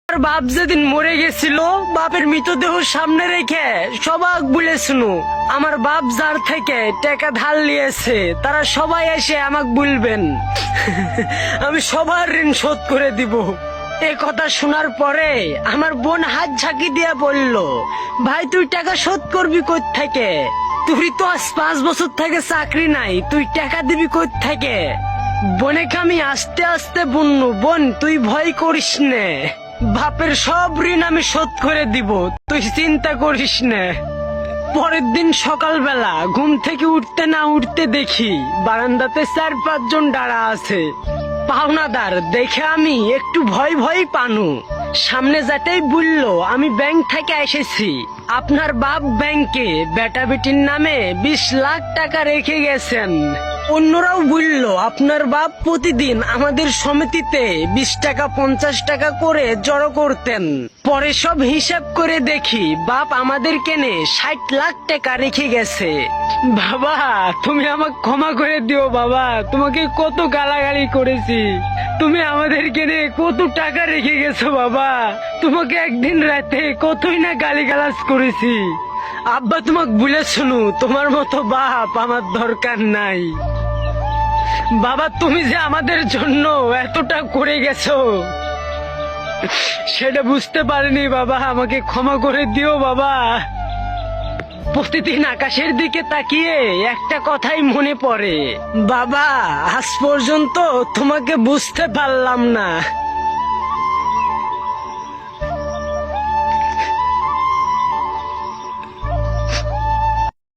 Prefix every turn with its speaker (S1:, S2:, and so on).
S1: আর বাপ যেদিন মরে গেছিল, বাপের মৃতদেহ সামনে রেখে সবাক বলে শুনো, আমার বাপ যার থেকে টাকা ধার নিয়েছে তারা সবাই এসে আমাকে বলবেন, আমি সবার ঋণ শোধ করে দিব। এ কথা শোনার পরে আমার বোন হাত ঝাঁকি দিয়ে বলল, ভাই তুই টাকা শোধ করবি কই থেকে? তুই তো আজ 5 বছর থেকে চাকরি নাই, তুই টাকা দিবি কই থেকে? বোনেকে আমি আস্তে আস্তে বললু, বোন তুই ভয় করিস নে, বাপের সব ঋণ আমি শোধ করে দিব, তুই চিন্তা করিস নে। পরের দিন সকালবেলা ঘুম থেকে উঠতে না উঠতে দেখি বারান্দাতে 4-5 জন দাঁড়া আছে। পাওনাদার দেখে আমি একটু ভয় ভয় পানু। সামনে যেতেই বললো, আমি ব্যাংক থেকে এসেছি, আপনার বাপ ব্যাংকে বেটা বেটির নামে 20 লাখ টাকা রেখে গেছেন। অন্যরাও বলল, আপনার বাপ প্রতিদিন আমাদের সমিতিতে 20 টাকা 50 টাকা করে জড়ো করতেন। পরে সব হিসাব করে দেখি বাপ আমাদের কেনে 60 লাখ টাকা রেখে গেছে। বাবা তুমি আমাকে ক্ষমা করে দিও বাবা, তোমাকে কত গালাগালি করেছি, তুমি আমাদের কেনে কত টাকা রেখে গেছো বাবা, তোমাকে একদিন রাতে কতই না গালিগালাজ করেছি। আব্বা তোমাকে বলে শুনু, তোমার মতো বাপ আমার দরকার নাই। বাবা তুমি যে আমাদের জন্য এতটা করে গেছো সেটা বুঝতে পারিনি বাবা, আমাকে ক্ষমা করে দিও বাবা। প্রতিদিন আকাশের দিকে তাকিয়ে একটা কথাই মনে পড়ে, বাবা আজ পর্যন্ত তোমাকে বুঝতে পারলাম না।